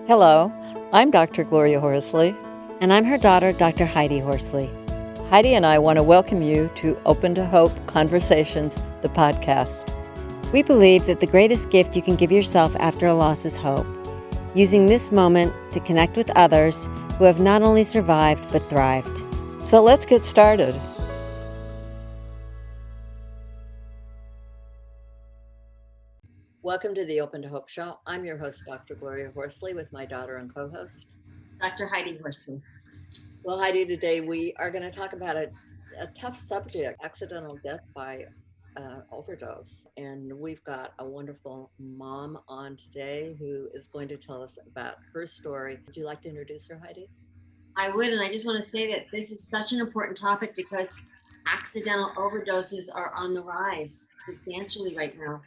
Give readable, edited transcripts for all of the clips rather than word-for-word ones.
Hello, I'm Dr. Gloria Horsley. And I'm her daughter, Dr. Heidi Horsley. Heidi and I want to welcome you to Open to Hope Conversations, the podcast. We believe that the greatest gift you can give yourself after a loss is hope, using this moment to connect with others who have not only survived but thrived. So let's get started. Welcome to the Open to Hope Show. I'm your host, Dr. Gloria Horsley, with my daughter and co-host, Dr. Heidi Horsley. Well, Heidi, today we are going to talk about a tough subject, accidental death by overdose. And we've got a wonderful mom on today who is going to tell us about her story. Would you like to introduce her, Heidi? I would, and I just want to say that this is such an important topic because accidental overdoses are on the rise substantially right now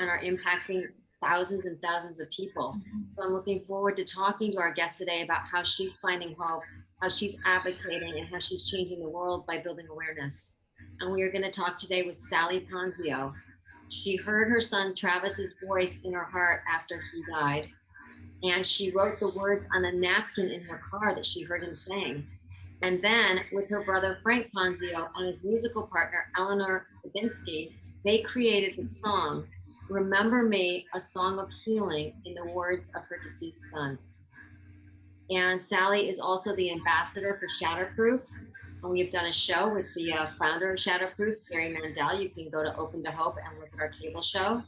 and are impacting thousands and thousands of people. So I'm looking forward to talking to our guest today about how she's finding hope, how she's advocating, and how she's changing the world by building awareness. And we are going to talk today with Sally Ponzio. She heard her son Travis's voice in her heart after he died, and she wrote the words on a napkin in her car that she heard him saying. And then with her brother Frank Ponzio and his musical partner Eleanor Babinski, they created the song Remember Me, a song of healing, in the words of her deceased son. And Sally is also the ambassador for Shatterproof. And we have done a show with the founder of Shatterproof, Gary Mandel. You can go to Open to Hope and look at our cable show,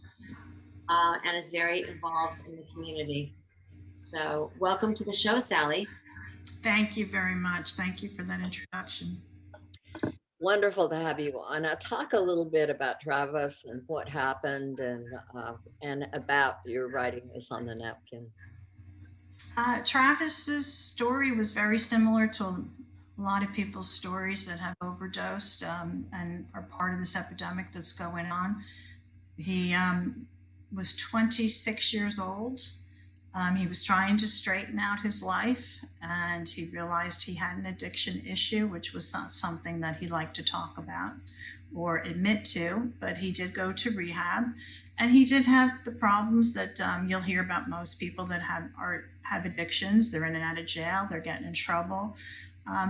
and is very involved in the community. So welcome to the show, Sally. Thank you very much. Thank you for that introduction. Wonderful to have you on. Talk a little bit about Travis and what happened, and about your writing this on the napkin. Travis's story was very similar to a lot of people's stories that have overdosed and are part of this epidemic that's going on. He was 26 years old. He was trying to straighten out his life, and he realized he had an addiction issue, which was not something that he liked to talk about or admit to, but he did go to rehab, and he did have the problems that you'll hear about most people that have addictions. They're in and out of jail, they're getting in trouble,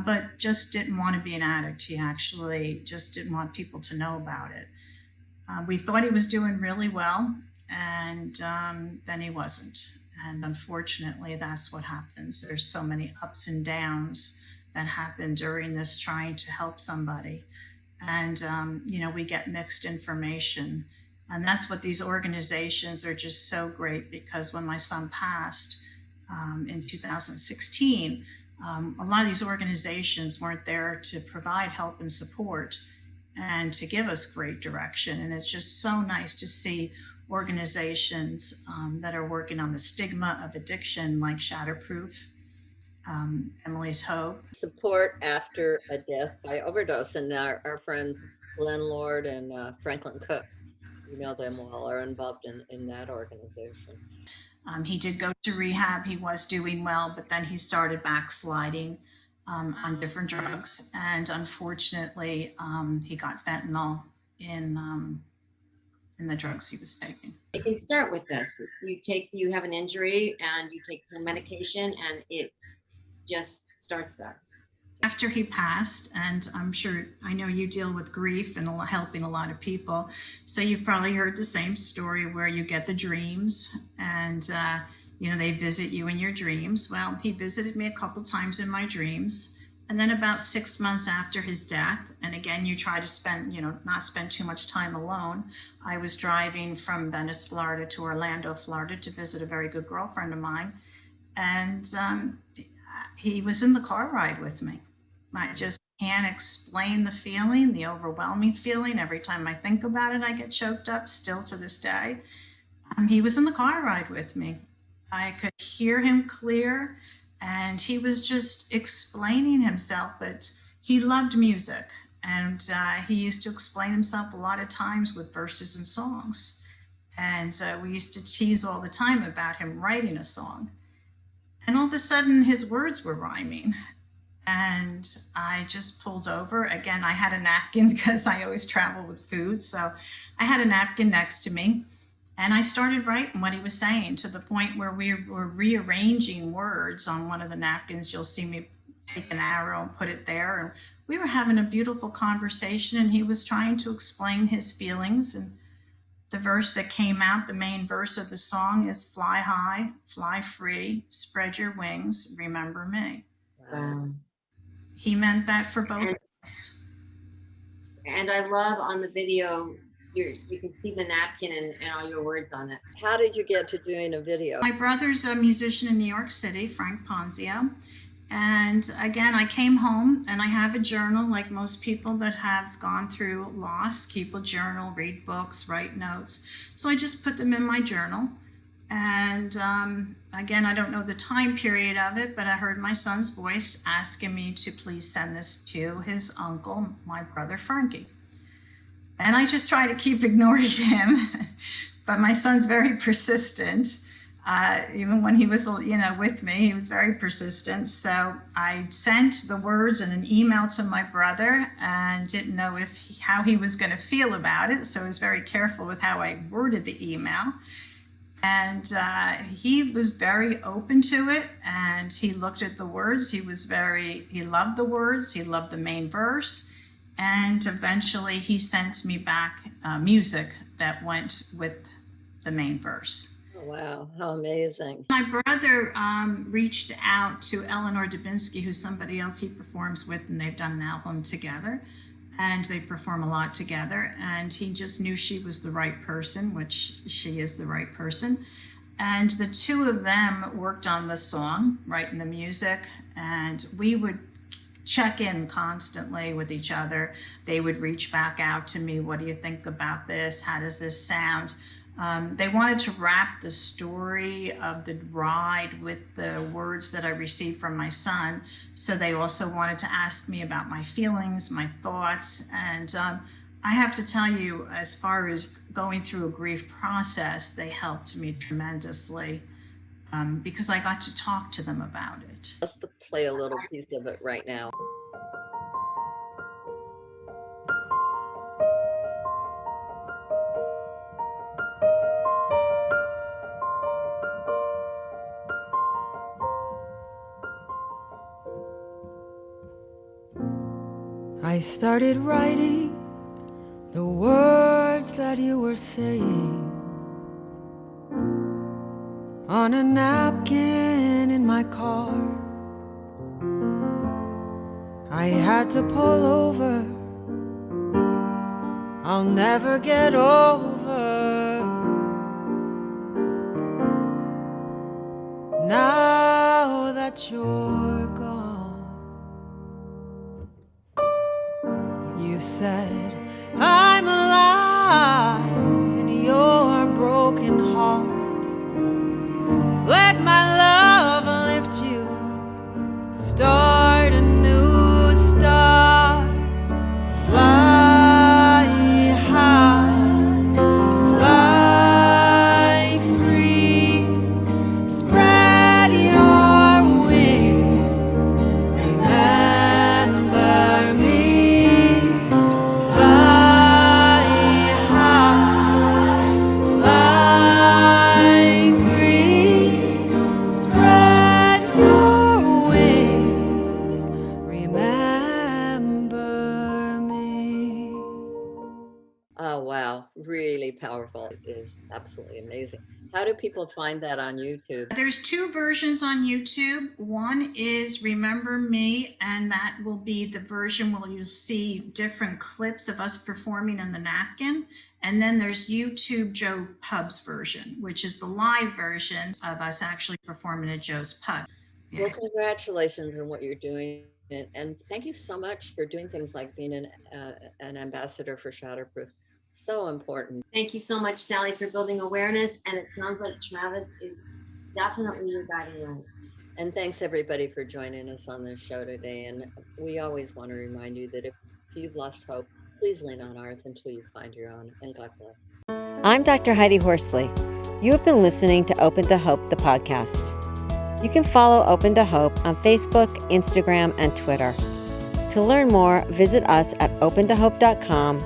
but just didn't want to be an addict. He actually just didn't want people to know about it. We thought he was doing really well, and then he wasn't. And unfortunately, that's what happens. There's so many ups and downs that happen during this trying to help somebody. And, we get mixed information. And that's what these organizations are just so great, because when my son passed in 2016, a lot of these organizations weren't there to provide help and support and to give us great direction. And it's just so nice to see organizations that are working on the stigma of addiction, like Shatterproof, Emily's Hope. Support after a death by overdose. And our friends Glenn Lord and Franklin Cook, you know them well, are involved in that organization. He did go to rehab. He was doing well, but then he started backsliding on different drugs. And unfortunately, he got fentanyl in the drugs he was taking. You can start with this. You have an injury and you take the medication, and it just starts there. After he passed, and I know you deal with grief and helping a lot of people, so you've probably heard the same story where you get the dreams and they visit you in your dreams. Well, he visited me a couple times in my dreams. And then about 6 months after his death, and again, you try to not spend too much time alone. I was driving from Venice, Florida to Orlando, Florida to visit a very good girlfriend of mine. And he was in the car ride with me. I just can't explain the feeling, the overwhelming feeling. Every time I think about it, I get choked up still to this day. He was in the car ride with me. I could hear him clear. And he was just explaining himself, but he loved music. And he used to explain himself a lot of times with verses and songs. And we used to tease all the time about him writing a song. And all of a sudden, his words were rhyming. And I just pulled over. Again, I had a napkin because I always travel with food. So I had a napkin next to me. And I started writing what he was saying to the point where we were rearranging words on one of the napkins. You'll see me take an arrow and put it there. And we were having a beautiful conversation, and he was trying to explain his feelings. And the verse that came out, the main verse of the song, is fly high, fly free, spread your wings, remember me. Wow. He meant that for both of us. And I love on the video, you can see the napkin and all your words on it. How did you get to doing a video? My brother's a musician in New York City, Frank Ponzio. And again, I came home and I have a journal, like most people that have gone through loss, keep a journal, read books, write notes. So I just put them in my journal. And again, I don't know the time period of it, but I heard my son's voice asking me to please send this to his uncle, my brother Frankie. And I just try to keep ignoring him, but my son's very persistent. Even when he was, with me, he was very persistent. So I sent the words in an email to my brother and didn't know how he was going to feel about it. So I was very careful with how I worded the email. And he was very open to it, and he looked at the words. He loved the words. He loved the main verse. And eventually he sent me back music that went with the main verse. Oh, wow, how amazing. My brother reached out to Eleanor Dubinsky, who's somebody else he performs with, and they've done an album together, and they perform a lot together. And he just knew she was the right person, which she is the right person. And the two of them worked on the song, writing the music, and we would check in constantly with each other. They would reach back out to me. What do you think about this? How does this sound? They wanted to wrap the story of the ride with the words that I received from my son. So they also wanted to ask me about my feelings, my thoughts. And I have to tell you, as far as going through a grief process, they helped me tremendously because I got to talk to them about it. Let's play a little piece of it right now. I started writing the words that you were saying on a napkin in my car. I had to pull over, I'll never get over. Now that you're gone, you said I'm alive in your broken heart. Let my love lift you, start a new start. Fly high, fly free, spread your wings, remember me. Fly high, fly free, spread your wings, remember me. Oh, wow, really powerful. It is absolutely amazing. How do people find that on YouTube? There's two versions on YouTube. One is Remember Me, and that will be the version where you'll see different clips of us performing on the napkin. And then there's YouTube Joe Pub's version, which is the live version of us actually performing at Joe's Pub. Yeah. Well, congratulations on what you're doing. And thank you so much for doing things like being an ambassador for Shatterproof. So important. Thank you so much, Sally, for building awareness. And it sounds like Travis is definitely your guiding light. And thanks everybody for joining us on this show today. And we always want to remind you that if you've lost hope, please lean on ours until you find your own. And God bless. I'm Dr. Heidi Horsley. You have been listening to Open to Hope, the podcast. You can follow Open to Hope on Facebook, Instagram, and Twitter. To learn more, visit us at opentohope.com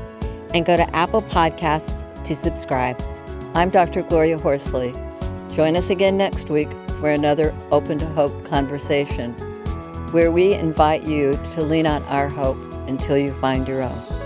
and go to Apple Podcasts to subscribe. I'm Dr. Gloria Horsley. Join us again next week for another Open to Hope conversation, where we invite you to lean on our hope until you find your own.